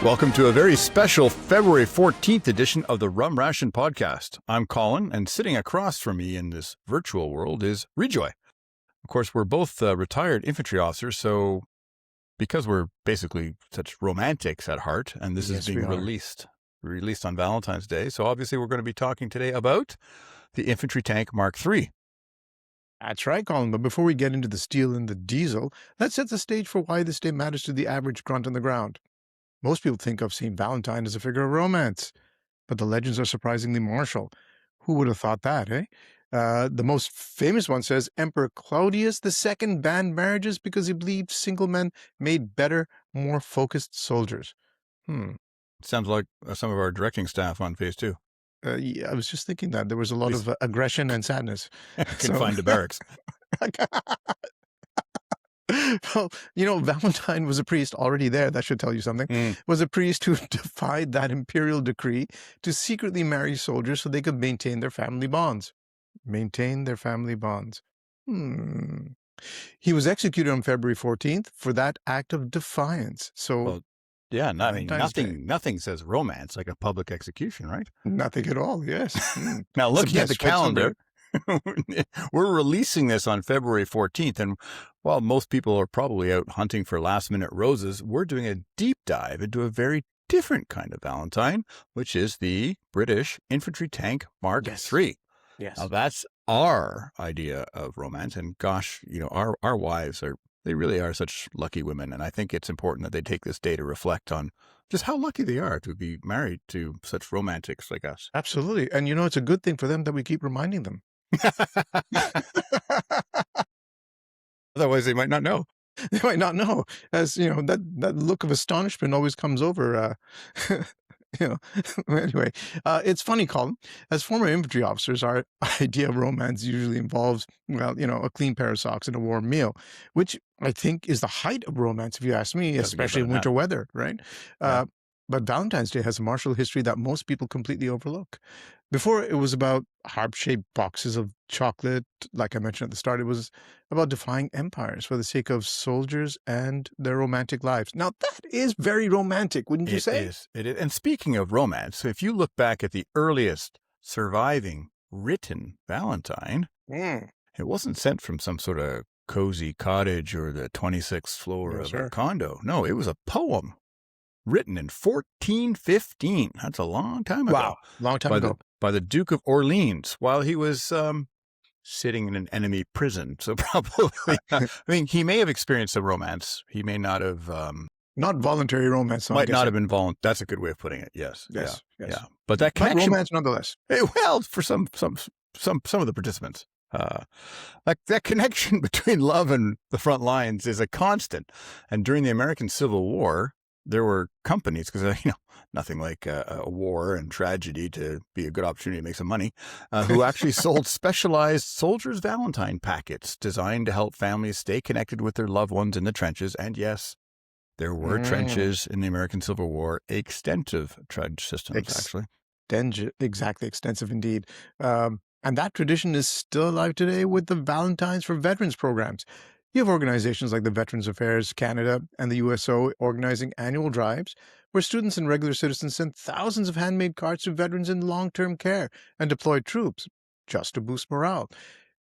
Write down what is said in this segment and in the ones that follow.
Welcome to a very special February 14th edition of the Rum Ration podcast. I'm Colin, and sitting across from me in this virtual world is Rejoy. Of course, we're both retired infantry officers, so because we're basically such romantics at heart, and this is being released on Valentine's Day, so obviously we're going to be talking today about the Infantry Tank Mk. That's right, Colin. But before we get into the steel and the diesel, let's set the stage for why this day matters to the average grunt on the ground. Most people think of Saint Valentine as a figure of romance, but the legends are surprisingly martial. Who would have thought that, eh? The most famous one says Emperor Claudius II banned marriages because he believed single men made better, more focused soldiers. Sounds like some of our directing staff on phase 2. Yeah, I was just thinking that. There was a lot of aggression and sadness. Confined to barracks. Well, Valentine was a priest already there. That should tell you something. Was a priest who defied that imperial decree to secretly marry soldiers so they could maintain their family bonds. He was executed on February 14th for that act of defiance. So, nothing says romance like a public execution, right? Nothing at all, yes. Now, looking at the calendar, we're releasing this on February 14th, and while most people are probably out hunting for last-minute roses, we're doing a deep dive into a very different kind of Valentine, which is the British Infantry Tank Mk. Yes. Now, that's our idea of romance, and gosh, our wives they really are such lucky women, and I think it's important that they take this day to reflect on just how lucky they are to be married to such romantics like us. Absolutely. And it's a good thing for them that we keep reminding them. Otherwise, they might not know. They might not know. As that look of astonishment always comes over. Anyway, it's funny, Colin. As former infantry officers, our idea of romance usually involves, a clean pair of socks and a warm meal, which I think is the height of romance, if you ask me, especially in winter weather, right? Yeah. But Valentine's Day has a martial history that most people completely overlook. Before, it was about heart-shaped boxes of chocolate. Like I mentioned at the start, it was about defying empires for the sake of soldiers and their romantic lives. Now, that is very romantic, wouldn't you say? It is. And speaking of romance, if you look back at the earliest surviving written Valentine, it wasn't sent from some sort of cozy cottage or the 26th floor of a condo. No, it was a poem written in 1415. That's a long time ago. Wow, long time ago. By the Duke of Orleans while he was sitting in an enemy prison. So probably, he may have experienced a romance. He may not have. Not voluntary romance. Might not have been voluntary. That's a good way of putting it. Yes. Yeah. But that connection, romance nonetheless. Well, for some of the participants. Like that connection between love and the front lines is a constant. And during the American Civil War, there were companies, because, nothing like a war and tragedy to be a good opportunity to make some money, who actually sold specialized soldiers' Valentine packets designed to help families stay connected with their loved ones in the trenches. And yes, there were trenches in the American Civil War, extensive trench systems, actually. Exactly, extensive indeed. And that tradition is still alive today with the Valentines for Veterans programs. You have organizations like the Veterans Affairs Canada and the USO organizing annual drives where students and regular citizens send thousands of handmade cards to veterans in long-term care and deployed troops just to boost morale.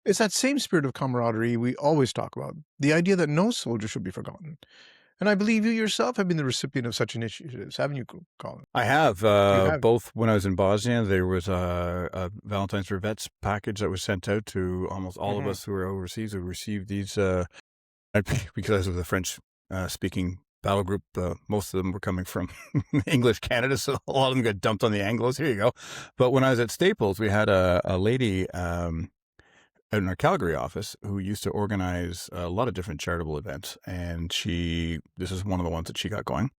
It's that same spirit of camaraderie we always talk about, the idea that no soldier should be forgotten. And I believe you yourself have been the recipient of such initiatives, haven't you, Colin? I have. Both when I was in Bosnia, there was a Valentine's for Vets package that was sent out to almost all of us who were overseas who received these. Because of the French-speaking battle group, most of them were coming from English Canada, so a lot of them got dumped on the Anglos. Here you go. But when I was at Staples, we had a lady in our Calgary office who used to organize a lot of different charitable events, and this is one of the ones that she got going.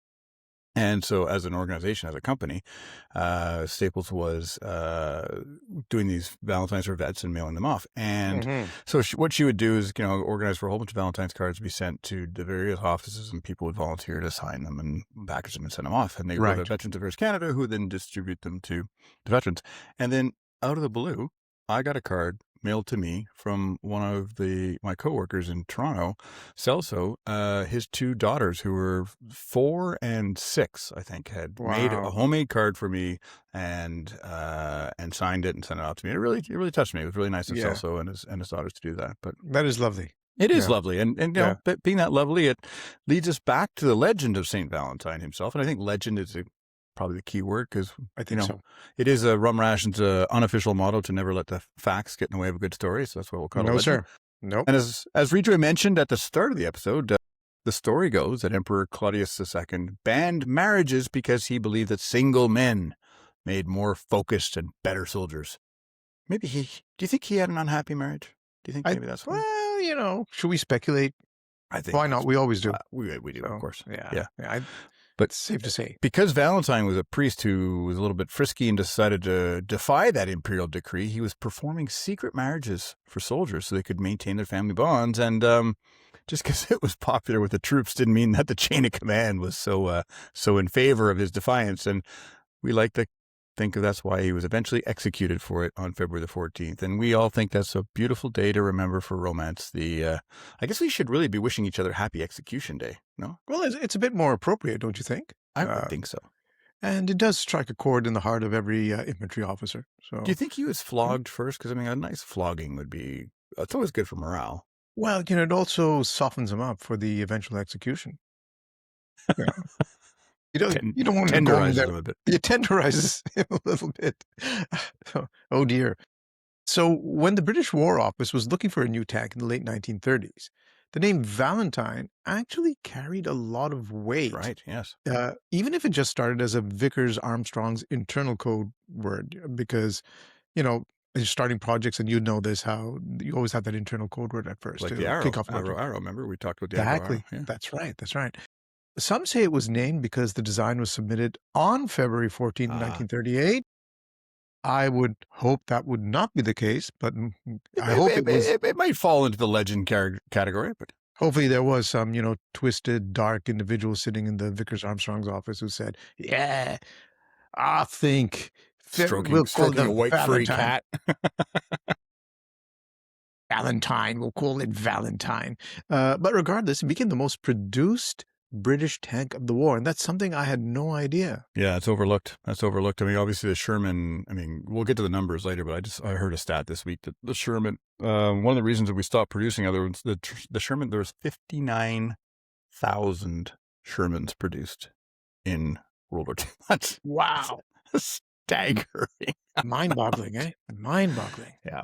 And so as an organization, as a company, Staples was doing these Valentines for Vets and mailing them off. And so what she would do is, organize for a whole bunch of Valentine's cards to be sent to the various offices, and people would volunteer to sign them and package them and send them off. And they go to Veterans Affairs Canada, who then distribute them to the veterans. And then out of the blue, I got a card mailed to me from one of my coworkers in Toronto, Celso. His two daughters, who were 4 and 6, I think, had made a Wow. homemade card for me and signed it and sent it out to me. It really touched me. It was really nice of Yeah. Celso and his daughters to do that. But That is lovely. it is Yeah. lovely, and Yeah. but being that lovely, it leads us back to the legend of Saint Valentine himself. And I think legend is probably the key word, because I think so. it is a Rum Ration's unofficial motto to never let the facts get in the way of a good story. So that's what we'll call it. No, legend. sir. Nope. And as Rejoy mentioned at the start of the episode, the story goes that Emperor Claudius II banned marriages because he believed that single men made more focused and better soldiers. Do you think he had an unhappy marriage? Do you think maybe that's why? Well, should we speculate? I think Why not? We always do. We do, So, of course. Yeah. But It's safe to say. because Valentine was a priest who was a little bit frisky and decided to defy that imperial decree, he was performing secret marriages for soldiers so they could maintain their family bonds. And just because it was popular with the troops didn't mean that the chain of command was so in favor of his defiance. And we like to think that's why he was eventually executed for it on February the 14th. And we all think that's a beautiful day to remember for romance. I guess we should really be wishing each other happy execution day, no? Well, it's a bit more appropriate, don't you think? I would think so. And it does strike a chord in the heart of every infantry officer. So, Do you think he was flogged first? Because, a nice flogging would be, it's always good for morale. well, it also softens him up for the eventual execution. Yeah. You don't want to go in Tenderizes there. him a bit. It tenderizes him a little bit. Oh dear. So when the British War Office was looking for a new tank in the late 1930s, the name Valentine actually carried a lot of weight. Right, yes. Even if it just started as a Vickers Armstrong's internal code word, because, you're starting projects and you know this, how you always have that internal code word at first. Like to the arrow. kick off the project. Arrow, remember? We talked about the Exactly. arrow. Yeah. That's right. Some say it was named because the design was submitted on February 14, 1938. I would hope that would not be the case, but I hope it was. It might fall into the legend category, but Hopefully there was some, twisted, dark individual sitting in the Vickers Armstrong's office who said, yeah, I think stroking a white furry cat. Valentine, we'll call it Valentine. But regardless, it became the most produced British tank of the war, and that's something I had no idea. Yeah, it's overlooked. Obviously the Sherman, we'll get to the numbers later, but I heard a stat this week that the Sherman, one of the reasons that we stopped producing other ones, the Sherman, there was 59,000 Shermans produced in World War II. That's Wow. staggering. Mind-boggling, eh? Mind-boggling. Yeah.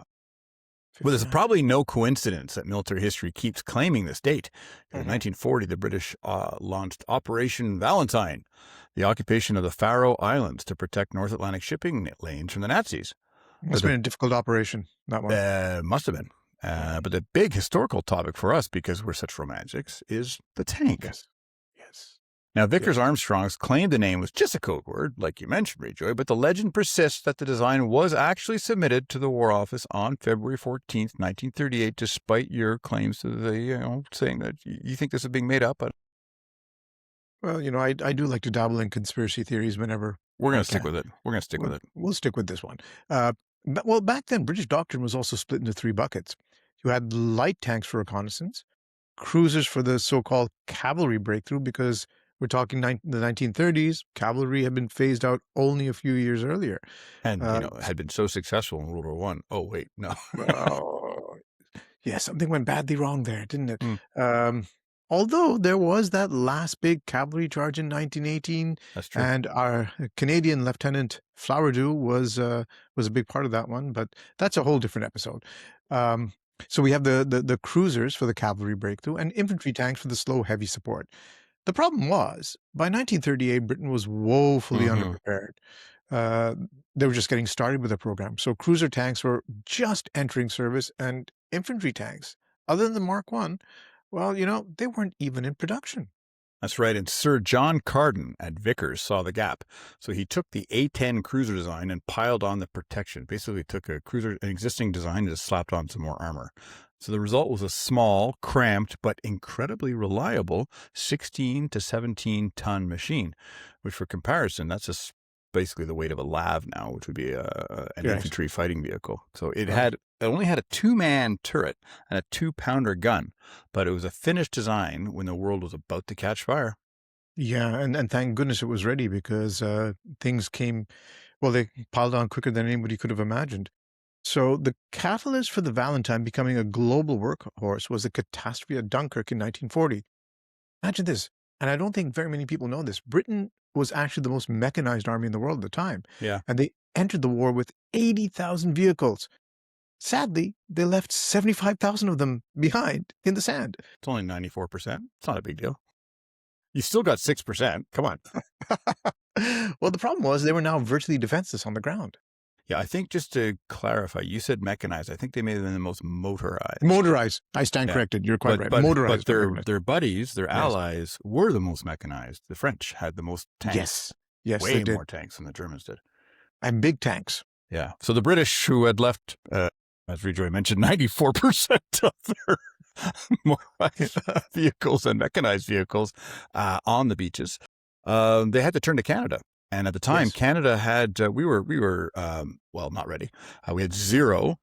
Well, there's probably no coincidence that military history keeps claiming this date. In 1940, the British launched Operation Valentine, the occupation of the Faroe Islands to protect North Atlantic shipping lanes from the Nazis. Must have been a difficult operation, that one. Must have been. But the big historical topic for us, because we're such romantics, is the tank. Yes. Now, Vickers Armstrong's claimed the name was just a code word, like you mentioned, Rejoy, but the legend persists that the design was actually submitted to the War Office on February 14th, 1938, despite your claims to the, saying that you think this is being made up. Well, I do like to dabble in conspiracy theories whenever. We're going to stick with it. We'll stick with this one. Well, back then, British doctrine was also split into 3 buckets. You had light tanks for reconnaissance, cruisers for the so-called cavalry breakthrough, because we're talking the 1930s. Cavalry had been phased out only a few years earlier. And, had been so successful in World War I. Oh, wait, no. Yeah, something went badly wrong there, didn't it? Although there was that last big cavalry charge in 1918. That's true. And our Canadian Lieutenant Flowerdew was a big part of that one, but that's a whole different episode. So we have the cruisers for the cavalry breakthrough and infantry tanks for the slow, heavy support. The problem was, by 1938, Britain was woefully underprepared. They were just getting started with the program. So cruiser tanks were just entering service, and infantry tanks, other than the Mark I, well, they weren't even in production. That's right. And Sir John Carden at Vickers saw the gap. So he took the A-10 cruiser design and piled on the protection. Basically took an existing design, and just slapped on some more armor. So the result was a small, cramped, but incredibly reliable 16 to 17 ton machine, which for comparison, that's just basically the weight of a LAV now, which would be an infantry fighting vehicle. So it had only had a 2-man turret and a 2-pounder gun, but it was a finished design when the world was about to catch fire. Yeah, and thank goodness it was ready because things came, well, they piled on quicker than anybody could have imagined. So the catalyst for the Valentine becoming a global workhorse was the catastrophe at Dunkirk in 1940. Imagine this, and I don't think very many people know this. Britain was actually the most mechanized army in the world at the time. Yeah. And they entered the war with 80,000 vehicles. Sadly, they left 75,000 of them behind in the sand. It's only 94%. It's not a big deal. You still got 6%. Come on. Well, the problem was they were now virtually defenseless on the ground. Yeah, I think just to clarify, you said mechanized. I think they may have been the most motorized. Motorized. I stand corrected. You're quite right. Motorized. But their buddies, their allies, were the most mechanized. The French had the most tanks. Yes, way they did. more tanks than the Germans did. And big tanks. Yeah. So the British, who had left, as Rejoy mentioned, 94% of their motorized vehicles and mechanized vehicles on the beaches, they had to turn to Canada. And at the time, Canada had, we were well, not ready. We had zero,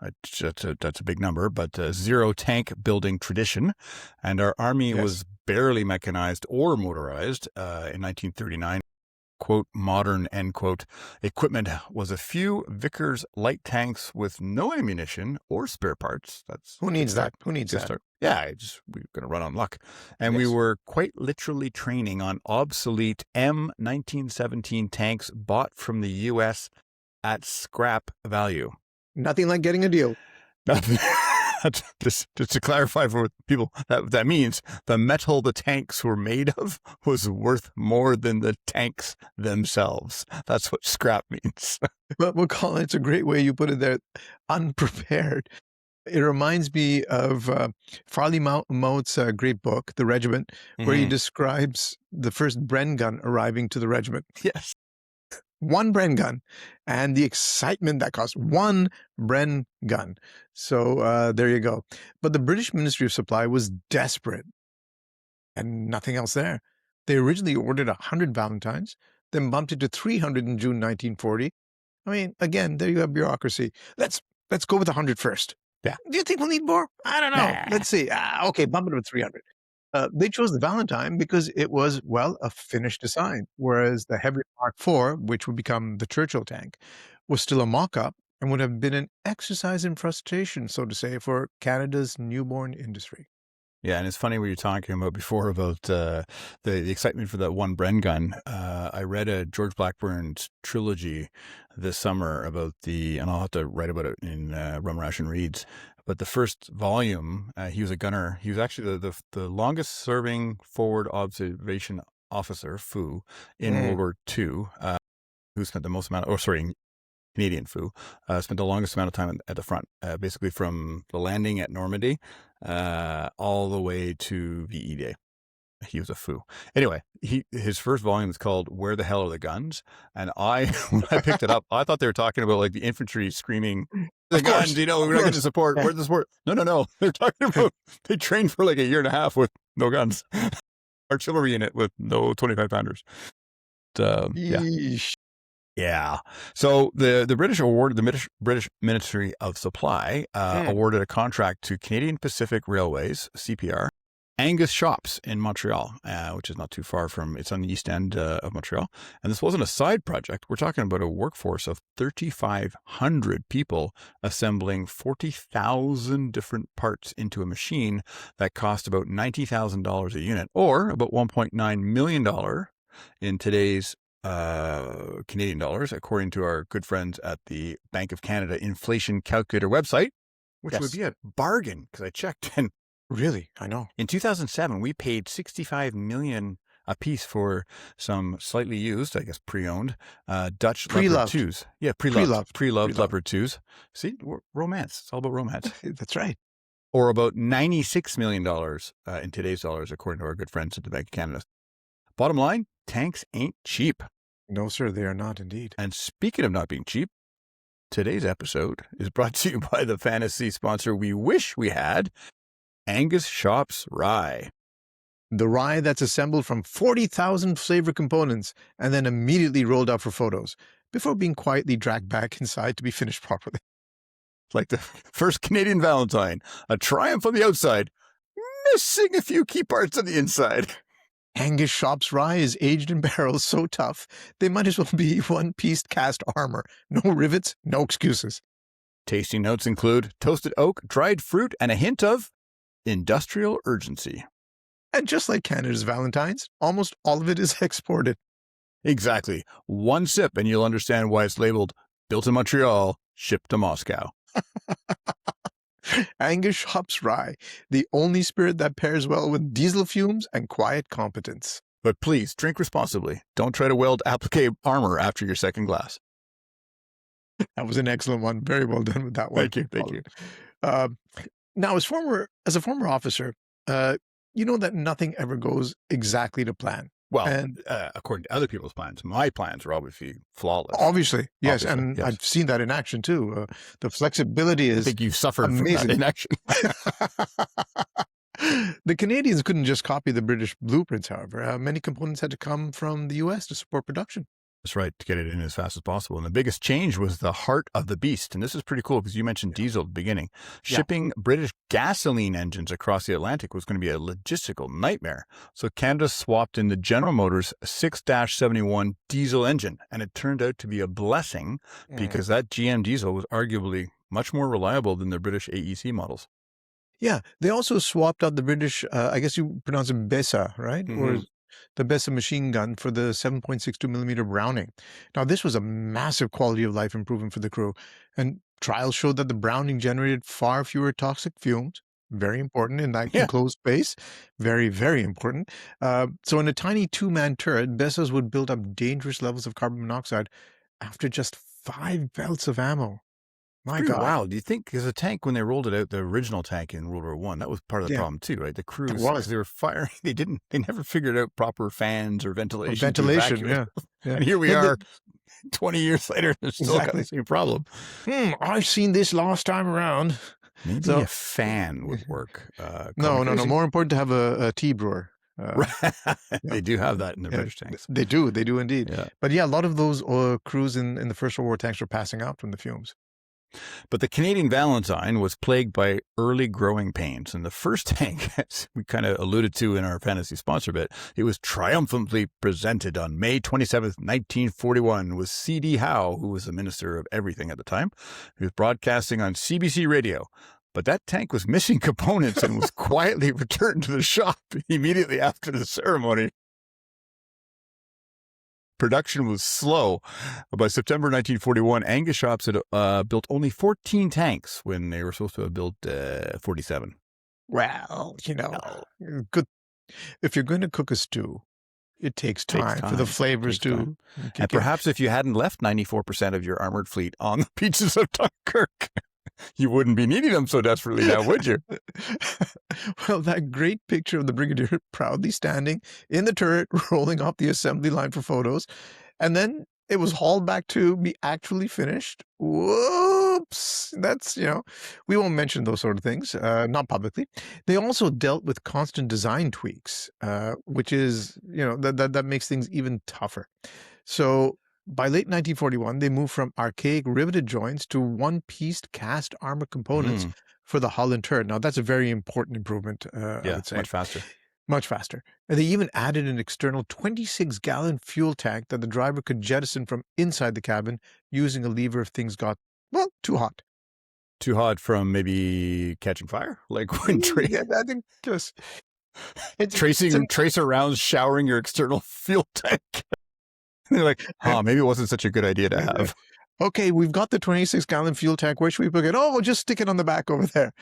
that's a big number, but zero tank building tradition. And our army was barely mechanized or motorized in 1939. Quote, modern, end quote, equipment was a few Vickers light tanks with no ammunition or spare parts. Who needs that? Who needs that? Yeah, we're going to run on luck. And we were quite literally training on obsolete M1917 tanks bought from the U.S. at scrap value. Nothing like getting a deal. Just to clarify for people, that means the metal the tanks were made of was worth more than the tanks themselves. That's what scrap means. Well, Colin, it's a great way you put it there. Unprepared. It reminds me of Farley Mount's great book, The Regiment, where he describes the first Bren gun arriving to the regiment. Yes. One Bren gun and the excitement that caused one Bren gun. So there you go. But the British Ministry of Supply was desperate and nothing else there. They originally ordered 100 Valentines, then bumped it to 300 in June 1940. I mean, again, there you have bureaucracy. Let's go with 100 first. Yeah. Do you think we'll need more? I don't know. Nah. Let's see. Okay, bump it to 300. They chose the Valentine because it was, well, a finished design, whereas the heavy Mark IV, which would become the Churchill tank, was still a mock-up and would have been an exercise in frustration, so to say, for Canada's newborn industry. Yeah, and it's funny what you're talking about before about the excitement for that one Bren gun. I read a George Blackburn's trilogy this summer about and I'll have to write about it in Rum Ration Reads. But the first volume, he was a gunner. He was actually the longest serving forward observation officer, FOO, in World War II, who spent the most amount Canadian FOO, spent the longest amount of time at the front, basically from the landing at Normandy all the way to VE Day. He was a FOO. Anyway, his first volume is called "Where the Hell Are the Guns?" And when I picked it up, I thought they were talking about like the infantry screaming, "The guns! We're not going to support. Where's the support?" No. They're talking about they trained for like a year and a half with no guns. Artillery unit with no 25-pounders. Yeah. So the British awarded the British Ministry of Supply awarded a contract to Canadian Pacific Railways (CPR) Angus shops in Montreal, which is not too far from. It's on the east end of Montreal, and this wasn't a side project. We're talking about a workforce of 3,500 people assembling 40,000 different parts into a machine that cost about $90,000 a unit, or about $1.9 million in today's Canadian dollars, according to our good friends at the Bank of Canada inflation calculator website, which would be a bargain because I checked. And really, I know. In 2007, we paid $65 million a piece for some slightly used, I guess pre-owned, Dutch Leopard 2s. Yeah, pre-loved Leopard 2s. See, romance. It's all about romance. That's right. Or about $96 million in today's dollars, according to our good friends at the Bank of Canada. Bottom line, tanks ain't cheap. No, sir, they are not indeed. And speaking of not being cheap, today's episode is brought to you by the fantasy sponsor we wish we had, Angus Shops Rye. The rye that's assembled from 40,000 flavor components and then immediately rolled out for photos before being quietly dragged back inside to be finished properly. like the first Canadian Valentine, a triumph on the outside, missing a few key parts on the inside. Angus shop's rye is aged in barrels so tough, they might as well be one-piece cast armor. No rivets, no excuses. Tasting notes include toasted oak, dried fruit, and a hint of industrial urgency. And just like Canada's Valentines, almost all of it is exported. Exactly. One sip and you'll understand why it's labeled built in Montreal, shipped to Moscow. Angus shop's rye, the only spirit that pairs well with diesel fumes and quiet competence. But please, drink responsibly. Don't try to weld applique armor after your second glass. That was an excellent one. Very well done with that one. Thank you. Now, as a former officer, you know that nothing ever goes exactly to plan. Well, And according to other people's plans, my plans are obviously flawless. obviously, yes, Obviously, and yes. I've seen that in action too. The flexibility I is think you've suffered from amazing. that in action. The Canadians couldn't just copy the British blueprints, however. Many components had to come from the U.S. to support production. That's right, to get it in as fast as possible. And the biggest change was the heart of the beast. And this is pretty cool because you mentioned diesel at the beginning. Yeah. Shipping British gasoline engines across the Atlantic was going to be a logistical nightmare. So Canada swapped in the General Motors 6-71 diesel engine. And it turned out to be a blessing because that GM diesel was arguably much more reliable than the British AEC models. Yeah, they also swapped out the British, I guess you pronounce it Besa, right? Or the Besa machine gun for the 7.62 millimeter Browning. Now, this was a massive quality of life improvement for the crew, and trials showed that the Browning generated far fewer toxic fumes. Very important in that enclosed space. Very, very important. So in a tiny two-man turret, Besas would build up dangerous levels of carbon monoxide after just 5 belts of ammo. My God. Wow. Do you think, because the tank, when they rolled it out, the original tank in World War I, that was part of the problem too, right? The crews, because they were firing, they never figured out proper fans or ventilation. Yeah. And here we are 20 years later, there's still got the same problem. I've seen this last time around. Maybe a fan would work. No. More important to have a tea brewer. They do have that in the British tanks. They do indeed. Yeah. But yeah, a lot of those crews in the First World War tanks were passing out from the fumes. But the Canadian Valentine was plagued by early growing pains. And the first tank, as we kind of alluded to in our fantasy sponsor bit, it was triumphantly presented on May 27th, 1941, with C.D. Howe, who was the Minister of Everything at the time. He was broadcasting on CBC radio. But that tank was missing components and was quietly returned to the shop immediately after the ceremony. Production was slow. By September 1941, Angus shops had built only 14 tanks when they were supposed to have built 47. Well, good. If you're going to cook a stew, it takes time for the flavors to. And perhaps if you hadn't left 94% of your armored fleet on the beaches of Dunkirk, you wouldn't be needing them so desperately now, would you? Well, that great picture of the Brigadier proudly standing in the turret, rolling off the assembly line for photos, and then it was hauled back to be actually finished. Whoops! That's, we won't mention those sort of things, not publicly. They also dealt with constant design tweaks, which is, that makes things even tougher. So by late 1941, they moved from archaic riveted joints to one-piece cast armor components for the hull and turret. Now, that's a very important improvement, I would say. Much faster. Much faster. And they even added an external 26-gallon fuel tank that the driver could jettison from inside the cabin using a lever if things got, too hot. Too hot from maybe catching fire? Like when I think just... tracer rounds showering your external fuel tank. They're like, maybe it wasn't such a good idea to have. Okay, we've got the 26-gallon fuel tank. Where should we put it? Oh, we'll just stick it on the back over there.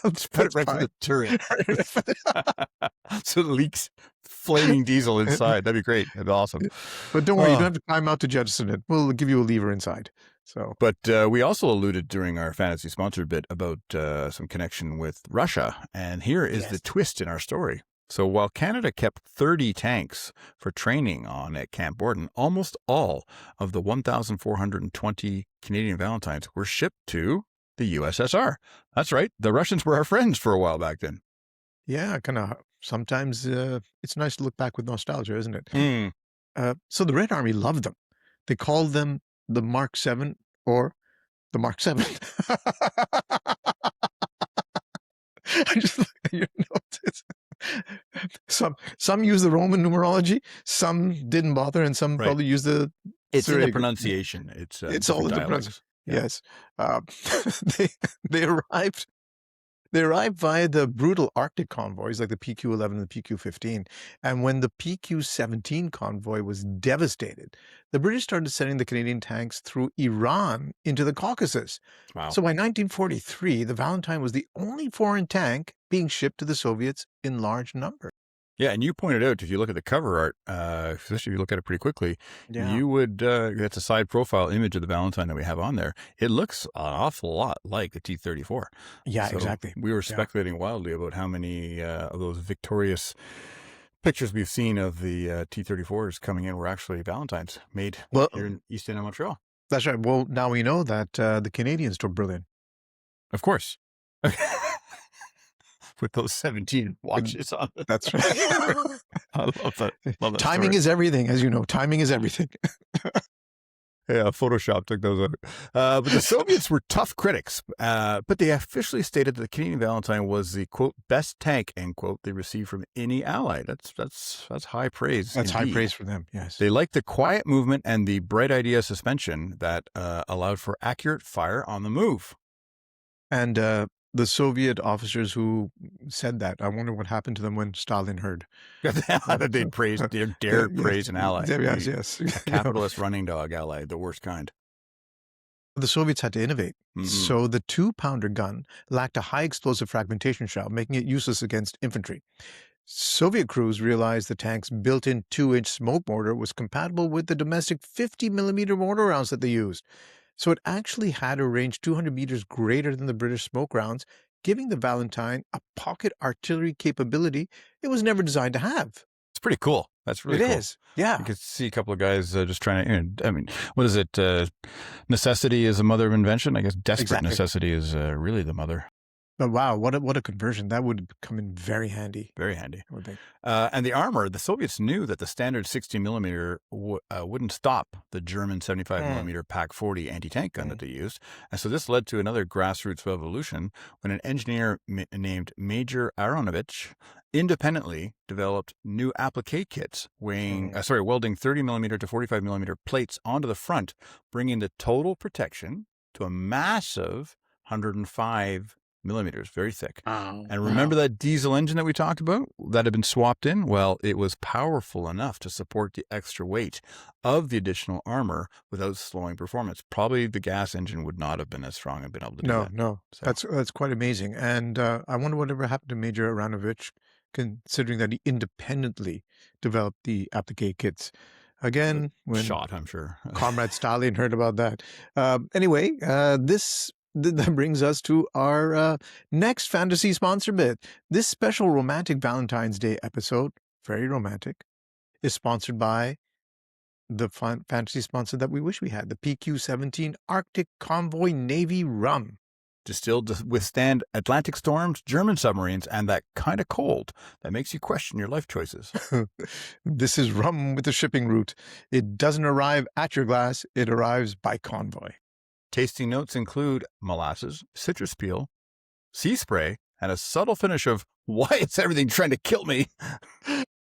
Just put it right in the turret. So it leaks flaming diesel inside. That'd be great. That'd be awesome. But don't worry, you don't have to climb out to jettison it. We'll give you a lever inside. So, But we also alluded during our fantasy sponsor bit about some connection with Russia. And here is the twist in our story. So while Canada kept 30 tanks for training on at Camp Borden, almost all of the 1,420 Canadian Valentines were shipped to the USSR. That's right. The Russians were our friends for a while back then. Yeah, kind of. Sometimes it's nice to look back with nostalgia, isn't it? So the Red Army loved them. They called them the Mark 7 or the Mark 7. Some use the Roman numerology, some didn't bother, and some probably use the. It's in the pronunciation. It's all in the pronunciation. Yeah. Yes, they arrived. They arrived via the brutal Arctic convoys like the PQ-11 and the PQ-15. And when the PQ-17 convoy was devastated, the British started sending the Canadian tanks through Iran into the Caucasus. Wow. So by 1943, the Valentine was the only foreign tank being shipped to the Soviets in large numbers. Yeah, and you pointed out, if you look at the cover art, especially if you look at it pretty quickly, you would, that's a side profile image of the Valentine that we have on there. It looks an awful lot like the T-34. Yeah, so exactly. We were speculating wildly about how many of those victorious pictures we've seen of the T-34s coming in were actually Valentines made here in East End of Montreal. That's right. Well, now we know that the Canadians were brilliant. Of course. With those 17 watches on it. That's right. I love that. Timing story. is everything, as you know. Timing is everything. Yeah, Photoshop took those out. But the Soviets were tough critics, but they officially stated that the Canadian Valentine was the, quote, best tank, end quote, they received from any ally. That's high praise. That's indeed. high praise for them, yes. They liked the quiet movement and the bright idea suspension that allowed for accurate fire on the move. And the Soviet officers who said that, I wonder what happened to them when Stalin heard. They praised, dared praise an ally. Yes. Capitalist running dog ally, the worst kind. The Soviets had to innovate. Mm-hmm. So the 2-pounder gun lacked a high explosive fragmentation shell, making it useless against infantry. Soviet crews realized the tank's built-in 2-inch smoke mortar was compatible with the domestic 50-millimeter mortar rounds that they used. So it actually had a range 200 meters greater than the British smoke rounds, giving the Valentine a pocket artillery capability it was never designed to have. It's pretty cool. That's really cool. It is, yeah. You could see a couple of guys just trying to, I mean, what is it? Necessity is the mother of invention. I guess desperate necessity is really the mother. But wow, what a conversion. That would come in very handy. Very handy. And the armor, the Soviets knew that the standard 60 millimeter wouldn't stop the German 75 millimeter Pak 40 anti-tank gun that they used. And so this led to another grassroots revolution when an engineer named Major Aronovich independently developed new applique kits welding 30 millimeter to 45 millimeter plates onto the front, bringing the total protection to a massive 105 millimeters, very thick. And remember that diesel engine that we talked about that had been swapped in? Well, it was powerful enough to support the extra weight of the additional armor without slowing performance. Probably the gas engine would not have been as strong and been able to do that. No. So. That's quite amazing. And I wonder whatever happened to Major Aronovich, considering that he independently developed the applique kits. Again, when shot, I'm sure. Comrade Stalin heard about that. Anyway, that brings us to our next fantasy sponsor bit. This special romantic Valentine's Day episode, very romantic, is sponsored by the fantasy sponsor that we wish we had, the PQ-17 Arctic Convoy Navy Rum. Distilled to withstand Atlantic storms, German submarines, and that kind of cold that makes you question your life choices. This is rum with a shipping route. It doesn't arrive at your glass, it arrives by convoy. Tasting notes include molasses, citrus peel, sea spray, and a subtle finish of why is everything trying to kill me?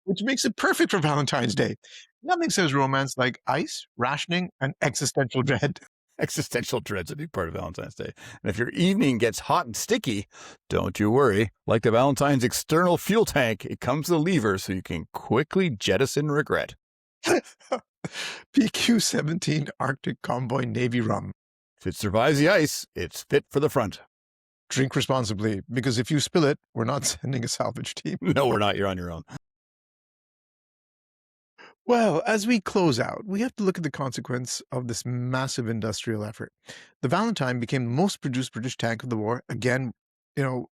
Which makes it perfect for Valentine's Day. Nothing says romance like ice, rationing, and existential dread. Existential dread's a big part of Valentine's Day. And if your evening gets hot and sticky, don't you worry. Like the Valentine's external fuel tank, it comes with a lever so you can quickly jettison regret. PQ-17 Arctic Convoy Navy Rum. If it survives the ice, it's fit for the front. Drink responsibly, because if you spill it, we're not sending a salvage team. No, we're not. You're on your own. Well, as we close out, we have to look at the consequence of this massive industrial effort. The Valentine became the most produced British tank of the war. Again,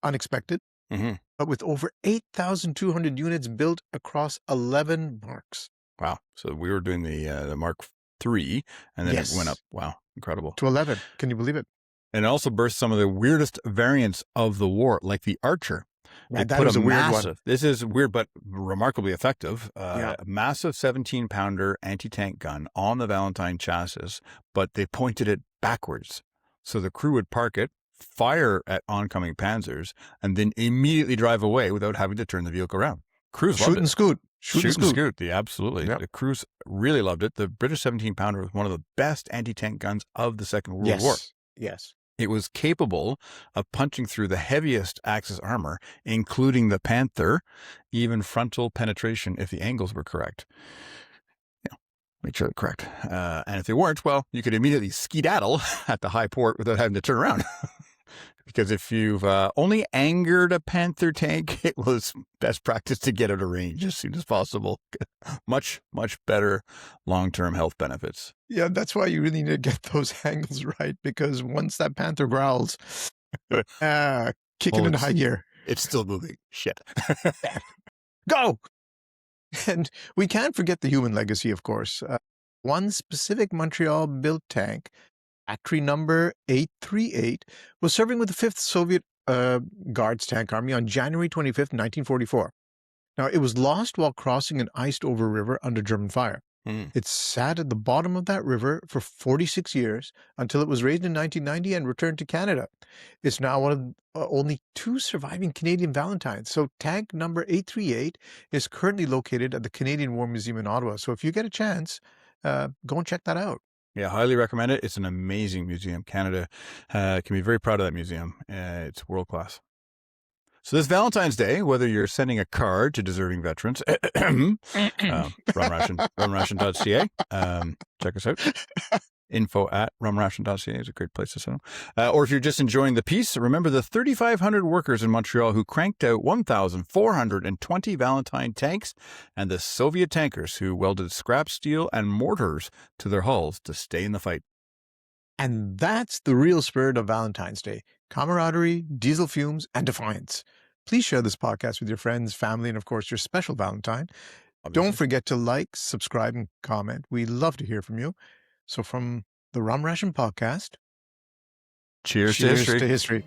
unexpected, but with over 8,200 units built across 11 marks. Wow. So we were doing the Mark III, and then it went up. Wow. Incredible. To 11. Can you believe it? And it also birthed some of the weirdest variants of the war, like the Archer. Yeah, that was a weird one. This is weird, but remarkably effective. A massive 17-pounder anti-tank gun on the Valentine chassis, but they pointed it backwards. So the crew would park it, fire at oncoming Panzers, and then immediately drive away without having to turn the vehicle around. Crews loved Shoot it. and scoot. Shoot and scoot. Yeah, absolutely. Yep. The crews really loved it. The British 17-pounder was one of the best anti-tank guns of the Second World War. Yes. It was capable of punching through the heaviest Axis armor, including the Panther, even frontal penetration if the angles were correct. Make sure they're correct. And if they weren't, well, you could immediately skedaddle at the high port without having to turn around. Because if you've only angered a Panther tank, it was best practice to get out of range as soon as possible. Much, much better long-term health benefits. Yeah, that's why you really need to get those angles right, because once that Panther growls, kick it into high gear. It's still moving. Shit. Go! And we can't forget the human legacy, of course. One specific Montreal-built tank, factory number 838, was serving with the 5th Soviet Guards Tank Army on January 25th, 1944. Now, it was lost while crossing an iced-over river under German fire. It sat at the bottom of that river for 46 years until it was raised in 1990 and returned to Canada. It's now one of only 2 surviving Canadian Valentines. So tank number 838 is currently located at the Canadian War Museum in Ottawa. So if you get a chance, go and check that out. Yeah, highly recommend it. It's an amazing museum. Canada can be very proud of that museum. It's world-class. So this Valentine's Day, whether you're sending a card to deserving veterans, Rum Ration, rumration.ca, check us out. info@rumration.ca is a great place to send them. Or if you're just enjoying the piece, remember the 3,500 workers in Montreal who cranked out 1,420 Valentine tanks and the Soviet tankers who welded scrap steel and mortars to their hulls to stay in the fight. And that's the real spirit of Valentine's Day: camaraderie, diesel fumes, and defiance. Please share this podcast with your friends, family, and of course, your special Valentine. Obviously. Don't forget to like, subscribe, and comment. We love to hear from you. So from the Rum Ration podcast, Cheers to history.